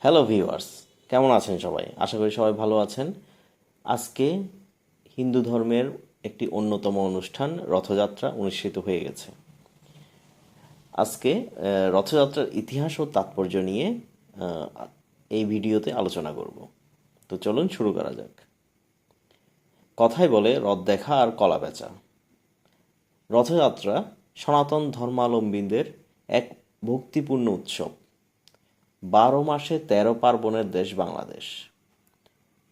Hello viewers, কেমন আছেন সবাই? আশা করি সবাই ভালো আছেন। আজকে হিন্দু ধর্মের একটি অন্যতম অনুষ্ঠান রথযাত্রা অনুষ্ঠিত হয়ে গেছে। আজকে রথযাত্রার ইতিহাস ও তাৎপর্য নিয়ে আহ, এই ভিডিওতে আলোচনা করব। তো চলুন শুরু করা যাক। কথায় বলে রথ দেখা আর কলা বেচা। রথযাত্রা সনাতন ধর্মাবলম্বীদের এক ভক্তিপূর্ণ উৎসব। 12 মাসে 13 পার্বণের দেশ বাংলাদেশ।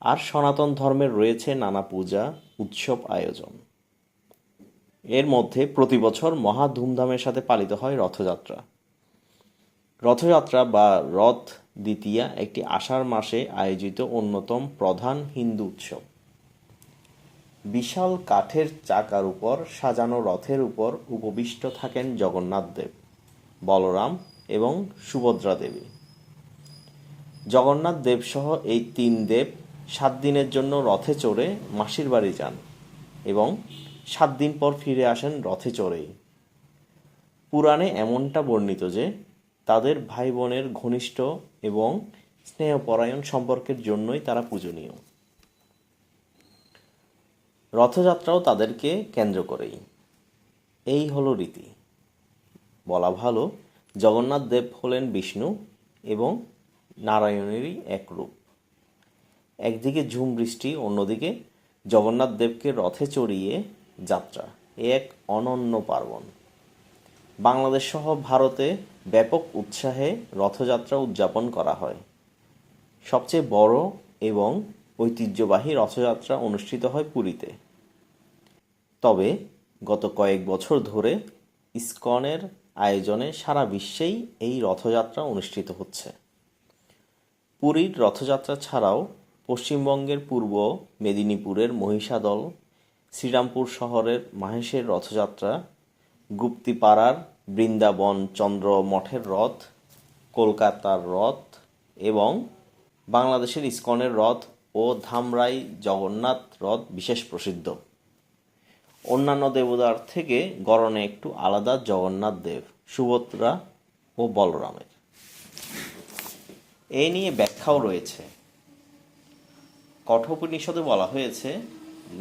আর সনাতন ধর্মের রয়েছে নানা পূজা, উৎসব আয়োজন। এর মধ্যে প্রতি বছর মহা ধুমধামের সাথে পালিত হয় রথযাত্রা। রথযাত্রা বা রথ দ্বিতীয়া একটি আষাঢ় মাসে আয়োজিত অন্যতম প্রধান হিন্দু উৎসব। বিশাল কাঠের চাকার উপর সাজানো রথের উপর উপবিষ্ট থাকেন জগন্নাথ দেব, বলরাম এবং সুভদ্রা দেবী। জগন্নাথ দেবসহ এই তিন দেব 7 দিনের জন্য রথে চড়ে মাসির বাড়ি যান এবং 7 দিন পর ফিরে আসেন রথে চড়েই। পুরাণে এমনটা বর্ণিত যে তাদের ভাই বোনের ঘনিষ্ঠ এবং স্নেহপরায়ণ সম্পর্কের জন্যই তারা পূজনীয়। রথযাত্রাও তাদেরকে কেন্দ্র করেই। এই হলো রীতি। বলা ভালো, জগন্নাথ দেব হলেন বিষ্ণু এবং নারায়ণেরই এক রূপ। একদিকে ঝুম বৃষ্টি, অন্যদিকে জগন্নাথ দেবকে রথে চড়িয়ে যাত্রা। এ এক অনন্য পার্বণ। বাংলাদেশ সহ ভারতে ব্যাপক উৎসাহে রথযাত্রা উদযাপন করা হয়। সবচেয়ে বড় এবং ঐতিহ্যবাহী রথযাত্রা অনুষ্ঠিত হয় পুরীতে। তবে গত কয়েক বছর ধরে ইসকনের আয়োজনে সারা বিশ্বেই এই রথযাত্রা অনুষ্ঠিত হচ্ছে। পুরীর রথযাত্রা ছাড়াও পশ্চিমবঙ্গের পূর্ব মেদিনীপুরের মহিষাদল, শ্রীরামপুর শহরের মাহেশের রথযাত্রা, গুপ্তিপাড়ার বৃন্দাবন চন্দ্র মঠের রথ, কলকাতার রথ এবং বাংলাদেশের ইসকনের রথ ও ধামরাই জগন্নাথ রথ বিশেষ প্রসিদ্ধ। অন্যান্য দেবতার থেকে গড়নে একটু আলাদা জগন্নাথ দেব, সুভদ্রা ও বলরামের। এই নিয়ে ব্যাখ্যাও রয়েছে। কঠোপনিষদে বলা হয়েছে,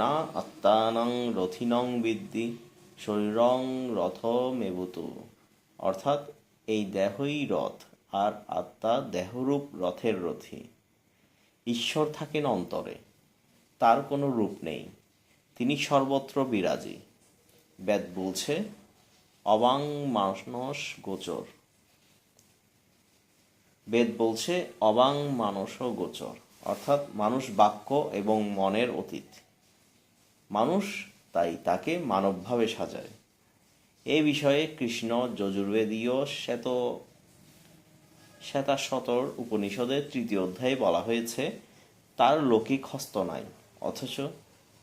না আত্মানং রথিনং বিদ্ধি শরীরং রথমেবতু। অর্থাৎ এই দেহই রথ আর আত্মা দেহরূপ রথের রথী। ঈশ্বর থাকেন অন্তরে, তার কোনো রূপ নেই, তিনি সর্বত্র বিরাজী। বেদ বলছে অবাং মানস গোচর। বেদ বলছে অবাং মানস গোচর, অর্থাৎ মানুষ বাক্য এবং মনের অতীত। মানুষ তাই তাকে মানবভাবে সাজায়। এ বিষয়ে কৃষ্ণ যজুর্বেদীয় শ্বেতাশ্বতর উপনিষদের 3য় অধ্যায়ে বলা হয়েছে, তার লৌকিক হস্ত নাই, অথচ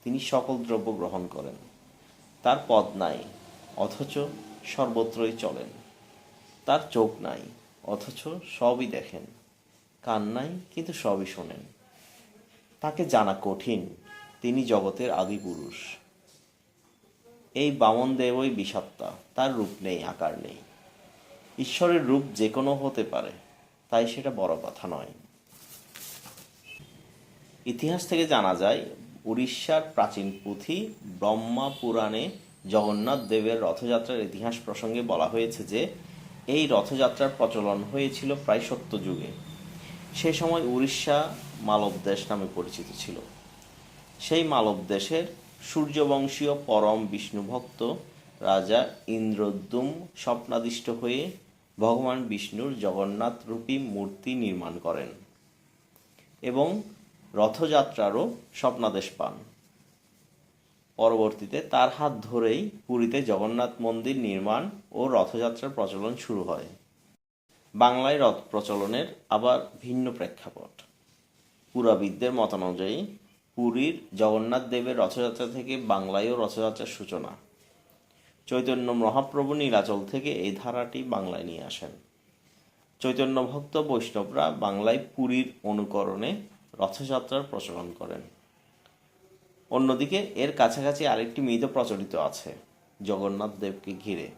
তিনি সকল দ্রব্য গ্রহণ করেন। তার পদ নাই, অথচ সর্বত্রই চলেন। তার চোখ নাই, অথচ সবই দেখেন। কান নাই, কিন্তু সবই শোনেন। তাকে জানা কঠিন, তিনি জগতের আদি পুরুষ। এই বামন দেবই বিষাত্মা, তার রূপ নেই, আকার নেই। ঈশ্বরের রূপ যে কোনো হতে পারে, তাই সেটা বড় কথা নয়। ইতিহাস থেকে জানা যায়, উড়িষ্যার প্রাচীন পুঁথি ব্রহ্মা পুরাণে জগন্নাথ দেবের রথযাত্রার ইতিহাস প্রসঙ্গে বলা হয়েছে যে এই রথযাত্রার প্রচলন হয়েছিল প্রায় 70 যুগে। সে সময় উড়িষ্যা মালব দেশ নামে পরিচিত ছিল। সেই মালব দেশের সূর্যবংশীয় পরম বিষ্ণুভক্ত রাজা ইন্দ্রদ্যুম স্বপ্নাদিষ্ট হয়ে ভগবান বিষ্ণুর জগন্নাথ রূপী মূর্তি নির্মাণ করেন এবং রথযাত্রারও স্বপ্নাদেশ পান। পরবর্তীতে তার হাত ধরেই পুরীতে জগন্নাথ মন্দির নির্মাণ ও রথযাত্রার প্রচলন শুরু হয়। বাংলায় রথ প্রচলনের আবার ভিন্ন প্রেক্ষাপট। পুরাবিদদের মতানুযায়ী পুরীর জগন্নাথ দেবের রথযাত্রা থেকে বাংলায়ও রথযাত্রার সূচনা। চৈতন্য মহাপ্রভু নীলাচল থেকে এই ধারাটি বাংলায় নিয়ে আসেন। চৈতন্য ভক্ত বৈষ্ণবরা বাংলায় পুরীর অনুকরণে রথযাত্রার প্রচলন করেন। অন্যদিকে এর কাছাকাছি আরেকটি মিথ প্রচলিত আছে জগন্নাথ দেবকে ঘিরে।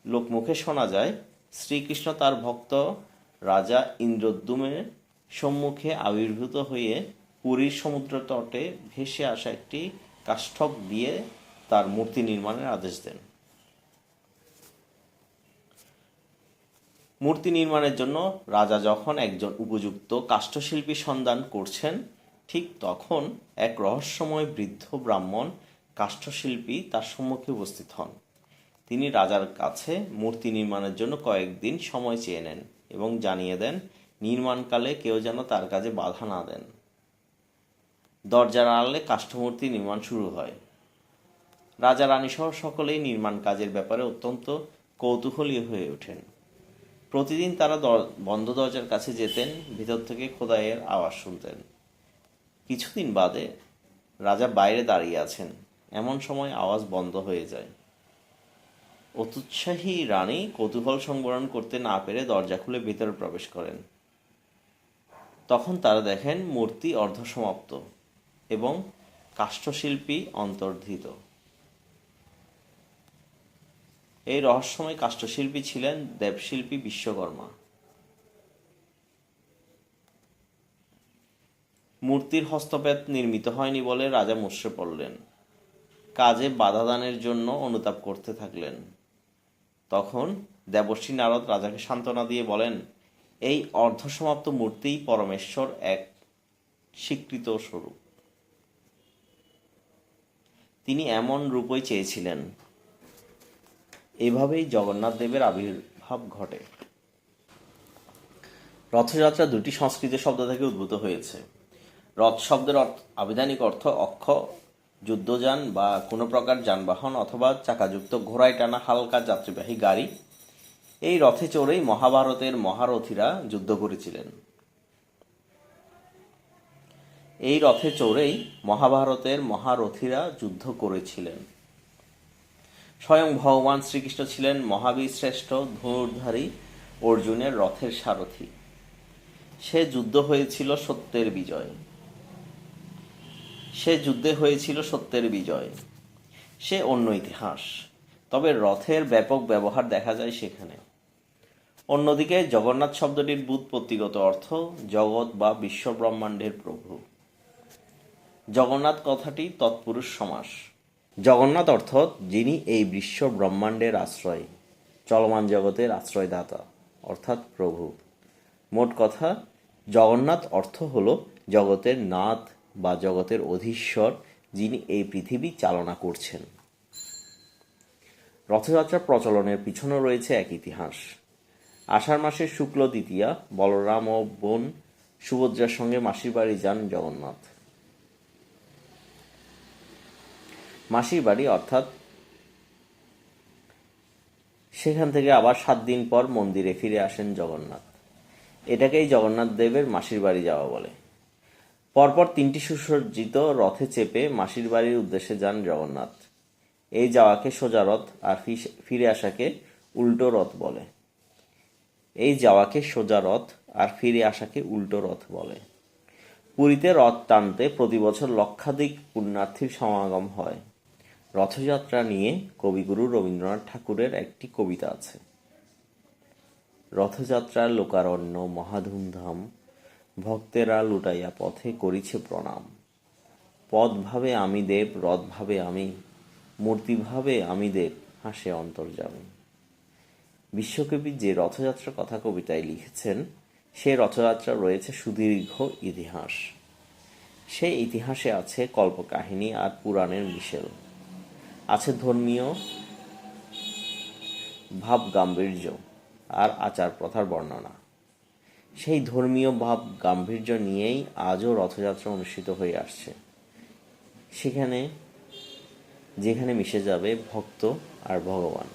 লোকমুখে শোনা যায়, শ্রীকৃষ্ণ তার ভক্ত রাজা ইন্দ্রদ্যুম্নের সম্মুখে আবির্ভূত হয়ে পুরীর সমুদ্র তটে ভেসে আসা একটি কাষ্ঠক দিয়ে তার মূর্তি নির্মাণের আদেশ দেন। মূর্তি নির্মাণের জন্য রাজা যখন একজন উপযুক্ত কাষ্ঠশিল্পীর সন্ধান করছেন, ঠিক তখন এক রহস্যময় বৃদ্ধ ব্রাহ্মণ কাষ্ঠশিল্পী তার সম্মুখে উপস্থিত হন। তিনি রাজার কাছে মূর্তি নির্মাণের জন্য কয়েকদিন সময় চেয়ে নেন এবং জানিয়ে দেন নির্মাণকালে কেউ যেন তার কাজে বাধা না দেন। দরজার আড়ালে কাষ্ঠমূর্তি নির্মাণ শুরু হয়। রাজা রানী সহ সকলেই নির্মাণ কাজের ব্যাপারে অত্যন্ত কৌতূহলী হয়ে ওঠেন। প্রতিদিন তারা বন্ধ দরজার কাছে যেতেন, ভিতর থেকে খোদাইয়ের আওয়াজ শুনতেন। কিছুদিন বাদে রাজা বাইরে দাঁড়িয়ে আছেন, এমন সময় আওয়াজ বন্ধ হয়ে যায়। অত্যুৎসাহী রানী কৌতূহল সংবরণ করতে না পেরে দরজা খুলে ভিতরে প্রবেশ করেন। তখন তারা দেখেন মূর্তি অর্ধসমাপ্ত এবং কাষ্ঠশিল্পী অন্তর্ধিত। এই রহস্যময় কাষ্ঠশিল্পী ছিলেন দেবশিল্পী বিশ্বকর্মা। মূর্তির হস্তপ্রেত নির্মিত হয়নি বলে রাজা মুষড়ে পড়লেন। কাজে বাধা দানের জন্য অনুতাপ করতে থাকলেন। তখন দেবর্ষি নারদ রাজাকে সান্ত্বনা দিয়ে বলেন, এই অর্ধসমাপ্ত মূর্তিই পরমেশ্বর এক স্বীকৃত স্বরূপ। তিনি এমন রূপই চেয়েছিলেন। এভাবেই জগন্নাথ দেবের আবির্ভাব ঘটে। রথযাত্রা দুটি সংস্কৃত শব্দ থেকে উদ্ভূত হয়েছে। রথ শব্দের আবিধানিক অর্থ অক্ষ, যুদ্ধযান বা কোনো প্রকার যানবাহন অথবা চাকাযুক্ত ঘোড়ায় টানা হালকা যাত্রীবাহী গাড়ি। এই রথে চড়েই মহাভারতের মহারথীরা যুদ্ধ করেছিলেন। এই রথে চড়েই মহাভারতের মহারথীরা যুদ্ধ করেছিলেন। স্বয়ং ভগবান শ্রীকৃষ্ণ ছিলেন মহাবীর শ্রেষ্ঠ ধনুর্ধারী অর্জুনের রথের সারথি। সে যুদ্ধে হয়েছিল সত্যের বিজয়। সে অন্য ইতিহাস, তবে রথের ব্যাপক ব্যবহার দেখা যায় সেখানে। অন্যদিকে জগন্নাথ শব্দটির ব্যুৎপত্তিগত অর্থ জগৎ বা বিশ্ব ব্রহ্মাণ্ডের প্রভু। জগন্নাথ কথাটি তৎপুরুষ সমাস। জগন্নাথ অর্থাৎ যিনি এই বিশ্ব ব্রহ্মাণ্ডের আশ্রয়, চলমান জগতের আশ্রয়দাতা অর্থাৎ প্রভু। মোট কথা, জগন্নাথ অর্থ হল জগতের নাথ বা জগতের অধীশ্বর, যিনি এই পৃথিবী চালনা করছেন। রথযাত্রা প্রচলনের পিছনে রয়েছে এক ইতিহাস। আষাঢ় মাসের শুক্ল দ্বিতীয়া বলরাম ও বোন সুভদ্রার সঙ্গে মাসির বাড়ি যান জগন্নাথ। মাসির বাড়ি অর্থাৎ সেখান থেকে আবার 7 দিন পর মন্দিরে ফিরে আসেন জগন্নাথ। এটাকেই জগন্নাথ দেবের মাসির বাড়ি যাওয়া বলে। পরপর 3টি সুসজ্জিত রথে চেপে মাসির বাড়ির উদ্দেশ্যে যান জগন্নাথ। এই যাওয়াকে সোজা রথ আর ফিরে আসাকে উল্টো রথ বলে। পুরীতে রথ টানতে প্রতি বছর লক্ষাধিক পুণ্যার্থীর সমাগম হয়। রথযাত্রা নিয়ে কবিগুরু রবীন্দ্রনাথ ঠাকুরের একটি কবিতা আছে। রথযাত্রার লোকারণ্য মহাধুমধাম, ভক্তেরা লুটাইয়া পথে করিছে প্রণাম। পদ ভাবে আমি দেব, রথ ভাবে আমি, মূর্তি ভাবে আমি দেব, হাসে অন্তর্যামী। বিশ্বকবি যে রথযাত্রার কথা কবিতায় লিখেছেন, সে রথযাত্রা রয়েছে সুদীর্ঘ ইতিহাস। সেই ইতিহাসে আছে কল্পকাহিনী আর পুরাণের মিশেল, আছে ধর্মীয় ভাব গাম্ভীর্য আর আচার প্রথার বর্ণনা। সেই ধর্মীয় ভাব গাম্ভীর্য নিয়েই আজও রথযাত্রা অনুষ্ঠিত হয়ে আসছে, যেখানে মিশে যাবে ভক্ত আর ভগবান।